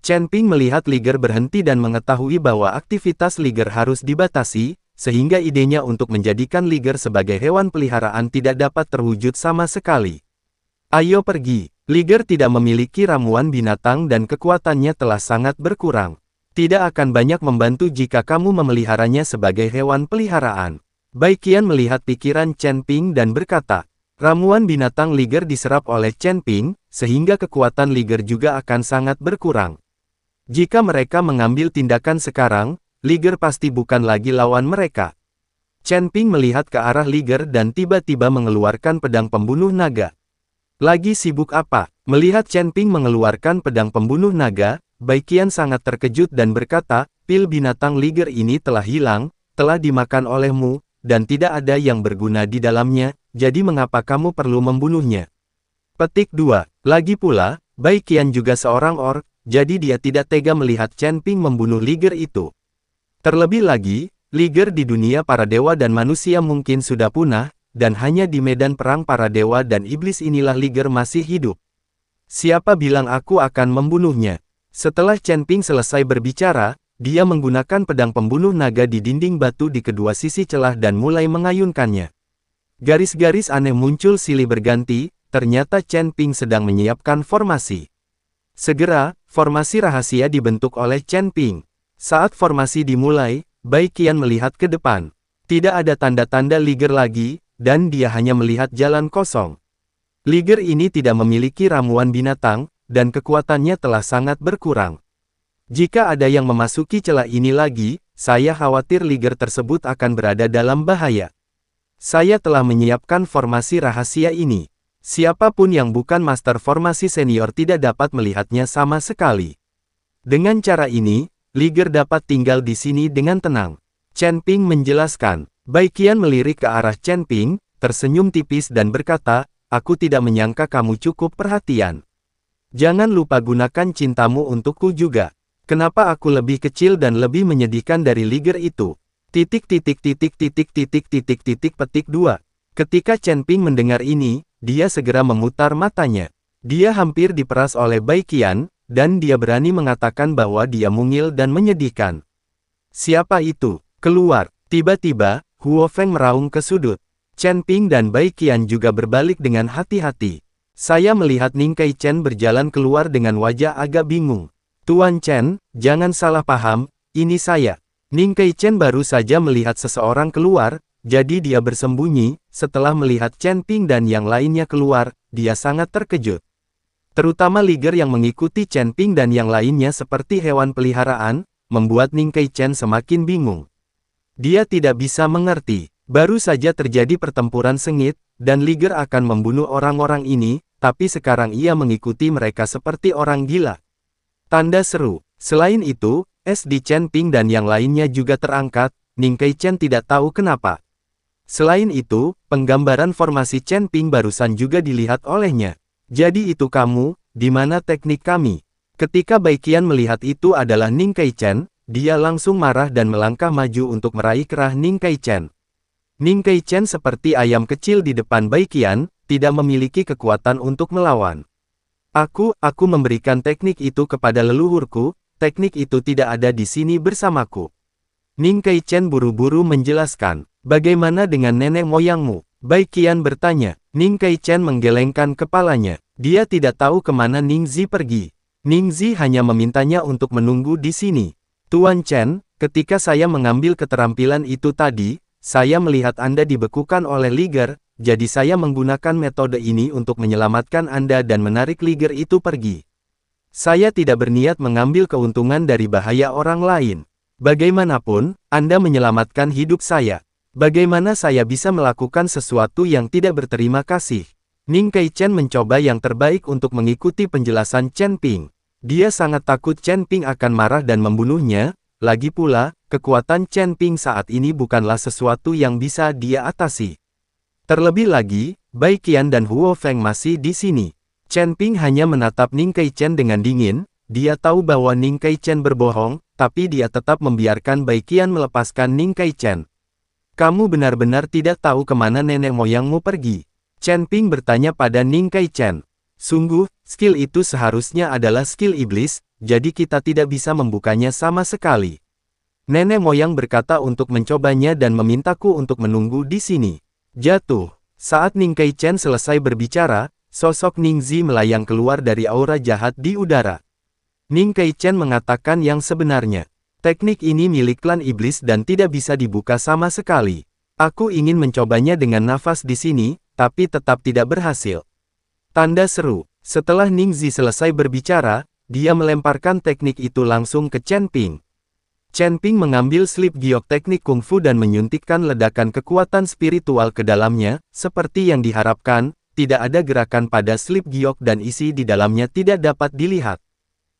Chen Ping melihat Liger berhenti dan mengetahui bahwa aktivitas Liger harus dibatasi, sehingga idenya untuk menjadikan Liger sebagai hewan peliharaan tidak dapat terwujud sama sekali. Ayo pergi. Liger tidak memiliki ramuan binatang dan kekuatannya telah sangat berkurang. Tidak akan banyak membantu jika kamu memeliharanya sebagai hewan peliharaan. Bai Qian melihat pikiran Chen Ping dan berkata, ramuan binatang Liger diserap oleh Chen Ping, sehingga kekuatan Liger juga akan sangat berkurang. Jika mereka mengambil tindakan sekarang, Liger pasti bukan lagi lawan mereka. Chen Ping melihat ke arah Liger dan tiba-tiba mengeluarkan pedang pembunuh naga. Lagi sibuk apa? Melihat Chen Ping mengeluarkan pedang pembunuh naga, Bai Qian sangat terkejut dan berkata, pil binatang Liger ini telah hilang, telah dimakan olehmu, dan tidak ada yang berguna di dalamnya, jadi mengapa kamu perlu membunuhnya? Petik 2. Lagi pula, Bai Qian juga seorang orc, jadi dia tidak tega melihat Chen Ping membunuh Liger itu. Terlebih lagi, Liger di dunia para dewa dan manusia mungkin sudah punah, dan hanya di medan perang para dewa dan iblis inilah Liger masih hidup. Siapa bilang aku akan membunuhnya? Setelah Chen Ping selesai berbicara, dia menggunakan pedang pembunuh naga di dinding batu di kedua sisi celah dan mulai mengayunkannya. Garis-garis aneh muncul silih berganti, ternyata Chen Ping sedang menyiapkan formasi. Segera, formasi rahasia dibentuk oleh Chen Ping. Saat formasi dimulai, Bai Qian melihat ke depan. Tidak ada tanda-tanda Liger lagi, dan dia hanya melihat jalan kosong. Liger ini tidak memiliki ramuan binatang, dan kekuatannya telah sangat berkurang. Jika ada yang memasuki celah ini lagi, saya khawatir Liger tersebut akan berada dalam bahaya. Saya telah menyiapkan formasi rahasia ini. Siapapun yang bukan master formasi senior tidak dapat melihatnya sama sekali. Dengan cara ini, Liger dapat tinggal di sini dengan tenang. Chen Ping menjelaskan. Bai Qian melirik ke arah Chen Ping, tersenyum tipis dan berkata, aku tidak menyangka kamu cukup perhatian. Jangan lupa gunakan cintamu untukku juga. Kenapa aku lebih kecil dan lebih menyedihkan dari Liger itu? Petik 2. Ketika Chen Ping mendengar ini, dia segera memutar matanya. Dia hampir diperas oleh Bai Qian, dan dia berani mengatakan bahwa dia mungil dan menyedihkan. Siapa itu? Keluar. Tiba-tiba, Huo Feng meraung ke sudut. Chen Ping dan Bai Qian juga berbalik dengan hati-hati. Saya melihat Ning Kai Chen berjalan keluar dengan wajah agak bingung. Tuan Chen, jangan salah paham, ini saya. Ning Kai Chen baru saja melihat seseorang keluar, jadi dia bersembunyi. Setelah melihat Chen Ping dan yang lainnya keluar, dia sangat terkejut. Terutama Liger yang mengikuti Chen Ping dan yang lainnya seperti hewan peliharaan, membuat Ning Kai Chen semakin bingung. Dia tidak bisa mengerti. Baru saja terjadi pertempuran sengit, dan Liger akan membunuh orang-orang ini, tapi sekarang ia mengikuti mereka seperti orang gila. Tanda seru. Selain itu, SD Chen Ping dan yang lainnya juga terangkat, Ning Kai Chen tidak tahu kenapa. Selain itu, penggambaran formasi Chen Ping barusan juga dilihat olehnya. Jadi itu kamu, di mana teknik kami? Ketika Bai Qian melihat itu adalah Ning Kai Chen, dia langsung marah dan melangkah maju untuk meraih kerah Ning Kai Chen. Ning Kai Chen seperti ayam kecil di depan Bai Qian, tidak memiliki kekuatan untuk melawan. Aku memberikan teknik itu kepada leluhurku, teknik itu tidak ada di sini bersamaku. Ning Kai Chen buru-buru menjelaskan, bagaimana dengan nenek moyangmu? Bai Qian bertanya. Ning Kai Chen menggelengkan kepalanya. Dia tidak tahu kemana Ning Zi pergi. Ning Zi hanya memintanya untuk menunggu di sini. Tuan Chen, ketika saya mengambil keterampilan itu tadi, saya melihat Anda dibekukan oleh Liger, jadi saya menggunakan metode ini untuk menyelamatkan Anda dan menarik Liger itu pergi. Saya tidak berniat mengambil keuntungan dari bahaya orang lain. Bagaimanapun, Anda menyelamatkan hidup saya. Bagaimana saya bisa melakukan sesuatu yang tidak berterima kasih? Ning Kai Chen mencoba yang terbaik untuk mengikuti penjelasan Chen Ping. Dia sangat takut Chen Ping akan marah dan membunuhnya. Lagi pula, kekuatan Chen Ping saat ini bukanlah sesuatu yang bisa dia atasi. Terlebih lagi, Bai Qian dan Huo Feng masih di sini. Chen Ping hanya menatap Ning Kai Chen dengan dingin. Dia tahu bahwa Ning Kai Chen berbohong, tapi dia tetap membiarkan Bai Qian melepaskan Ning Kai Chen. Kamu benar-benar tidak tahu kemana nenek moyangmu pergi? Chen Ping bertanya pada Ning Kai Chen. Sungguh, skill itu seharusnya adalah skill iblis, jadi kita tidak bisa membukanya sama sekali. Nenek moyang berkata untuk mencobanya dan memintaku untuk menunggu di sini. Jatuh. Saat Ning Kaichen selesai berbicara, sosok Ningzi melayang keluar dari aura jahat di udara. Ning Kaichen mengatakan yang sebenarnya. Teknik ini milik klan iblis dan tidak bisa dibuka sama sekali. Aku ingin mencobanya dengan nafas di sini, tapi tetap tidak berhasil. Tanda seru. Setelah Ningzi selesai berbicara, dia melemparkan teknik itu langsung ke Chen Ping. Chen Ping mengambil slip giok teknik kungfu dan menyuntikkan ledakan kekuatan spiritual ke dalamnya, seperti yang diharapkan, tidak ada gerakan pada slip giok dan isi di dalamnya tidak dapat dilihat.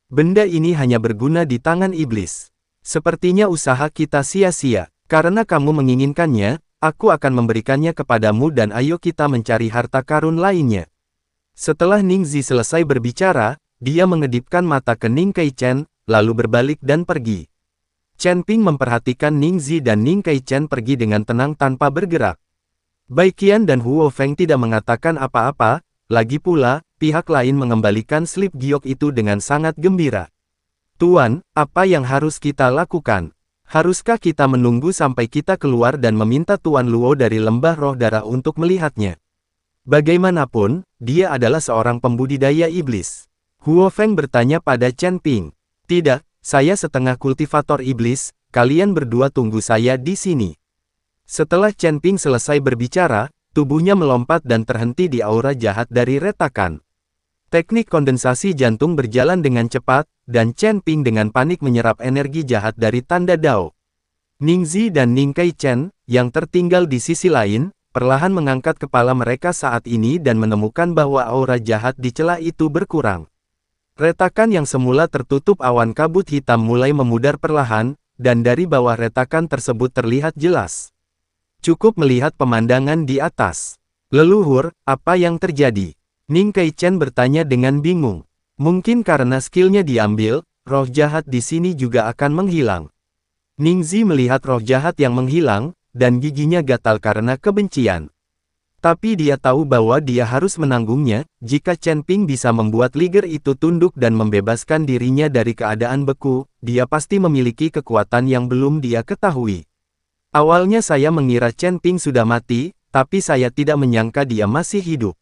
Benda ini hanya berguna di tangan iblis. Sepertinya usaha kita sia-sia. Karena kamu menginginkannya, aku akan memberikannya kepadamu dan ayo kita mencari harta karun lainnya. Setelah Ningzi selesai berbicara, dia mengedipkan mata ke Ning Kaichen, lalu berbalik dan pergi. Chen Ping memperhatikan Ningzi dan Ning Kaichen pergi dengan tenang tanpa bergerak. Bai Qian dan Huo Feng tidak mengatakan apa-apa, lagi pula, pihak lain mengembalikan slip giok itu dengan sangat gembira. Tuan, apa yang harus kita lakukan? Haruskah kita menunggu sampai kita keluar dan meminta Tuan Luo dari lembah roh darah untuk melihatnya? Bagaimanapun, dia adalah seorang pembudidaya iblis. Huo Feng bertanya pada Chen Ping. Tidak. Saya setengah kultivator iblis, kalian berdua tunggu saya di sini. Setelah Chen Ping selesai berbicara, tubuhnya melompat dan terhenti di aura jahat dari retakan. Teknik kondensasi jantung berjalan dengan cepat, dan Chen Ping dengan panik menyerap energi jahat dari tanda Dao. Ningzi dan Ning Kaichen, yang tertinggal di sisi lain, perlahan mengangkat kepala mereka saat ini dan menemukan bahwa aura jahat di celah itu berkurang. Retakan yang semula tertutup awan kabut hitam mulai memudar perlahan, dan dari bawah retakan tersebut terlihat jelas. Cukup melihat pemandangan di atas. Leluhur, apa yang terjadi? Ning Kaichen bertanya dengan bingung. Mungkin karena skillnya diambil, roh jahat di sini juga akan menghilang. Ningzi melihat roh jahat yang menghilang, dan giginya gatal karena kebencian. Tapi dia tahu bahwa dia harus menanggungnya, jika Chen Ping bisa membuat Liger itu tunduk dan membebaskan dirinya dari keadaan beku, dia pasti memiliki kekuatan yang belum dia ketahui. Awalnya saya mengira Chen Ping sudah mati, tapi saya tidak menyangka dia masih hidup.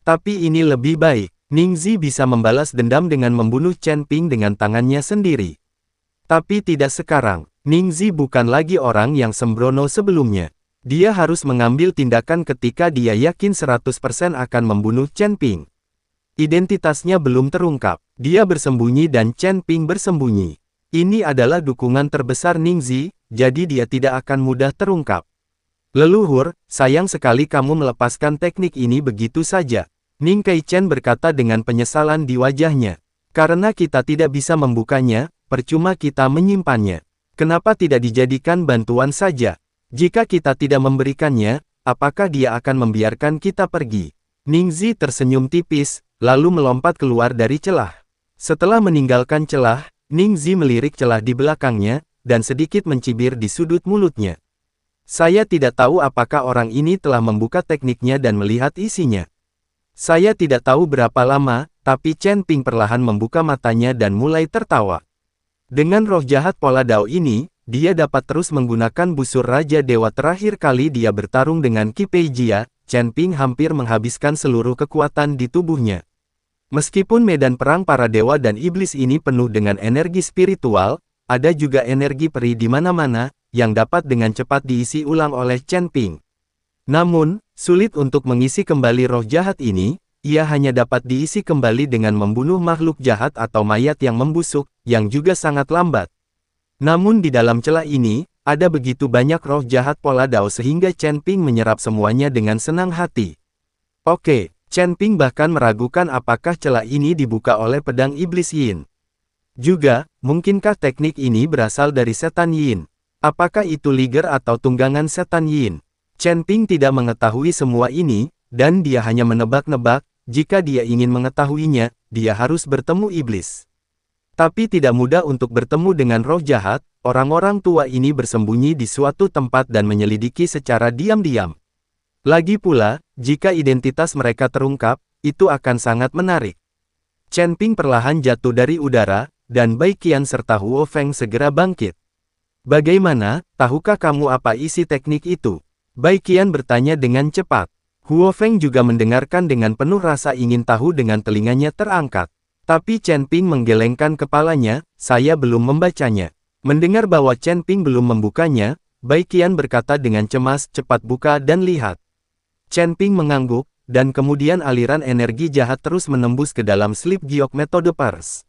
Tapi ini lebih baik, Ningzi bisa membalas dendam dengan membunuh Chen Ping dengan tangannya sendiri. Tapi tidak sekarang, Ningzi bukan lagi orang yang sembrono sebelumnya. Dia harus mengambil tindakan ketika dia yakin 100% akan membunuh Chen Ping. Identitasnya belum terungkap. Dia bersembunyi dan Chen Ping bersembunyi. Ini adalah dukungan terbesar Ningzi, jadi dia tidak akan mudah terungkap. Leluhur, sayang sekali kamu melepaskan teknik ini begitu saja. Ning Kaichen berkata dengan penyesalan di wajahnya. Karena kita tidak bisa membukanya, percuma kita menyimpannya. Kenapa tidak dijadikan bantuan saja? Jika kita tidak memberikannya, apakah dia akan membiarkan kita pergi? Ningzi tersenyum tipis, lalu melompat keluar dari celah. Setelah meninggalkan celah, Ningzi melirik celah di belakangnya, dan sedikit mencibir di sudut mulutnya. Saya tidak tahu apakah orang ini telah membuka tekniknya dan melihat isinya. Saya tidak tahu berapa lama, tapi Chen Ping perlahan membuka matanya dan mulai tertawa. Dengan roh jahat pola Dao ini, dia dapat terus menggunakan busur Raja Dewa. Terakhir kali dia bertarung dengan Qi Pei Jia, Chen Ping hampir menghabiskan seluruh kekuatan di tubuhnya. Meskipun medan perang para dewa dan iblis ini penuh dengan energi spiritual, ada juga energi peri di mana-mana, yang dapat dengan cepat diisi ulang oleh Chen Ping. Namun, sulit untuk mengisi kembali roh jahat ini, ia hanya dapat diisi kembali dengan membunuh makhluk jahat atau mayat yang membusuk, yang juga sangat lambat. Namun di dalam celah ini, ada begitu banyak roh jahat pola Dao sehingga Chen Ping menyerap semuanya dengan senang hati. Oke, Chen Ping bahkan meragukan apakah celah ini dibuka oleh pedang iblis Yin. Juga, mungkinkah teknik ini berasal dari setan Yin? Apakah itu Liger atau tunggangan setan Yin? Chen Ping tidak mengetahui semua ini, dan dia hanya menebak-nebak, jika dia ingin mengetahuinya, dia harus bertemu iblis. Tapi tidak mudah untuk bertemu dengan roh jahat, orang-orang tua ini bersembunyi di suatu tempat dan menyelidiki secara diam-diam. Lagi pula, jika identitas mereka terungkap, itu akan sangat menarik. Chen Ping perlahan jatuh dari udara, dan Bai Qian serta Huo Feng segera bangkit. Bagaimana, tahukah kamu apa isi teknik itu? Bai Qian bertanya dengan cepat. Huo Feng juga mendengarkan dengan penuh rasa ingin tahu dengan telinganya terangkat. Tapi Chen Ping menggelengkan kepalanya, saya belum membacanya. Mendengar bahwa Chen Ping belum membukanya, Bai Qian berkata dengan cemas, cepat buka dan lihat. Chen Ping mengangguk, dan kemudian aliran energi jahat terus menembus ke dalam slip giok metode pers.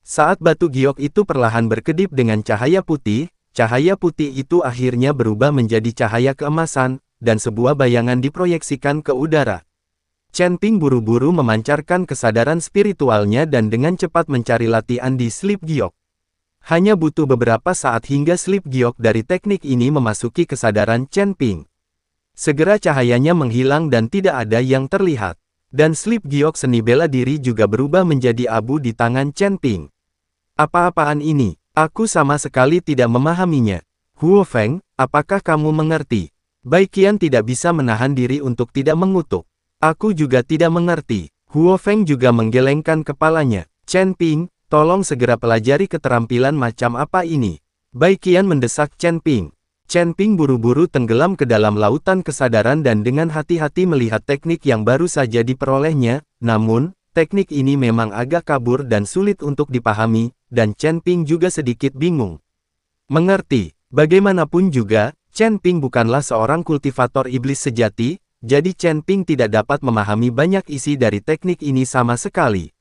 Saat batu giok itu perlahan berkedip dengan cahaya putih itu akhirnya berubah menjadi cahaya keemasan, dan sebuah bayangan diproyeksikan ke udara. Chen Ping buru-buru memancarkan kesadaran spiritualnya dan dengan cepat mencari latihan di slip giok. Hanya butuh beberapa saat hingga slip giok dari teknik ini memasuki kesadaran Chen Ping. Segera cahayanya menghilang dan tidak ada yang terlihat. Dan slip giok seni bela diri juga berubah menjadi abu di tangan Chen Ping. Apa-apaan ini? Aku sama sekali tidak memahaminya. Huo Feng, apakah kamu mengerti? Bai Qian tidak bisa menahan diri untuk tidak mengutuk. Aku juga tidak mengerti. Huo Feng juga menggelengkan kepalanya. Chen Ping, tolong segera pelajari keterampilan macam apa ini. Bai Qian mendesak Chen Ping. Chen Ping buru-buru tenggelam ke dalam lautan kesadaran dan dengan hati-hati melihat teknik yang baru saja diperolehnya, namun, teknik ini memang agak kabur dan sulit untuk dipahami, dan Chen Ping juga sedikit bingung. Mengerti, bagaimanapun juga, Chen Ping bukanlah seorang kultivator iblis sejati, jadi Chen Ping tidak dapat memahami banyak isi dari teknik ini sama sekali.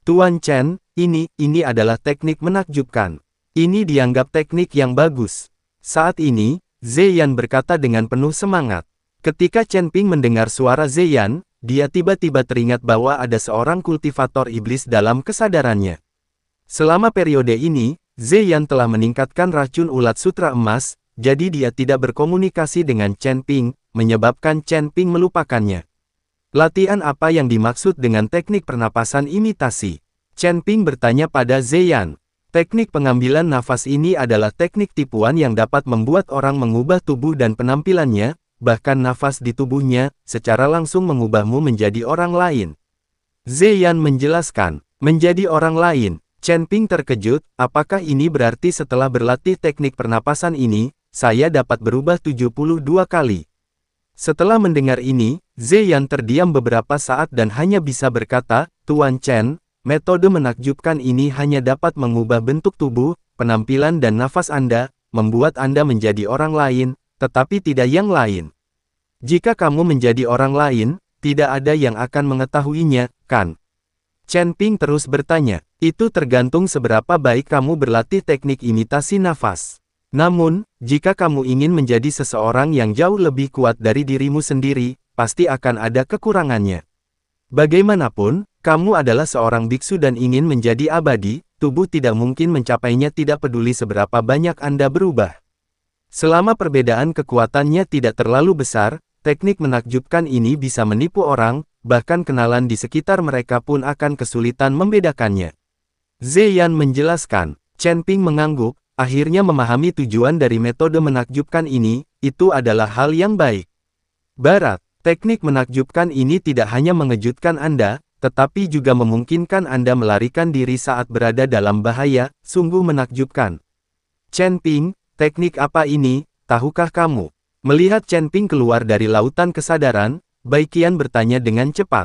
Tuan Chen, ini adalah teknik menakjubkan. Ini dianggap teknik yang bagus. Saat ini, Ziyan berkata dengan penuh semangat. Ketika Chen Ping mendengar suara Ziyan, dia tiba-tiba teringat bahwa ada seorang kultivator iblis dalam kesadarannya. Selama periode ini, Ziyan telah meningkatkan racun ulat sutra emas, jadi dia tidak berkomunikasi dengan Chen Ping, menyebabkan Chen Ping melupakannya. Latihan apa yang dimaksud dengan teknik pernapasan imitasi? Chen Ping bertanya pada Ziyan. Teknik pengambilan nafas ini adalah teknik tipuan yang dapat membuat orang mengubah tubuh dan penampilannya, bahkan nafas di tubuhnya, secara langsung mengubahmu menjadi orang lain. Ziyan menjelaskan, menjadi orang lain. Chen Ping terkejut, apakah ini berarti setelah berlatih teknik pernapasan ini, saya dapat berubah 72 kali? Setelah mendengar ini, Ziyan terdiam beberapa saat dan hanya bisa berkata, Tuan Chen, metode menakjubkan ini hanya dapat mengubah bentuk tubuh, penampilan dan nafas Anda, membuat Anda menjadi orang lain, tetapi tidak yang lain. Jika kamu menjadi orang lain, tidak ada yang akan mengetahuinya, kan? Chen Ping terus bertanya, itu tergantung seberapa baik kamu berlatih teknik imitasi nafas. Namun, jika kamu ingin menjadi seseorang yang jauh lebih kuat dari dirimu sendiri, pasti akan ada kekurangannya. Bagaimanapun, kamu adalah seorang biksu dan ingin menjadi abadi, tubuh tidak mungkin mencapainya tidak peduli seberapa banyak Anda berubah. Selama perbedaan kekuatannya tidak terlalu besar, teknik menakjubkan ini bisa menipu orang, bahkan kenalan di sekitar mereka pun akan kesulitan membedakannya. Ziyan menjelaskan, Chen Ping mengangguk, akhirnya memahami tujuan dari metode menakjubkan ini, itu adalah hal yang baik. Barat, teknik menakjubkan ini tidak hanya mengejutkan Anda, tetapi juga memungkinkan Anda melarikan diri saat berada dalam bahaya, sungguh menakjubkan. Chen Ping, teknik apa ini, tahukah kamu? Melihat Chen Ping keluar dari lautan kesadaran, Bai Qian bertanya dengan cepat.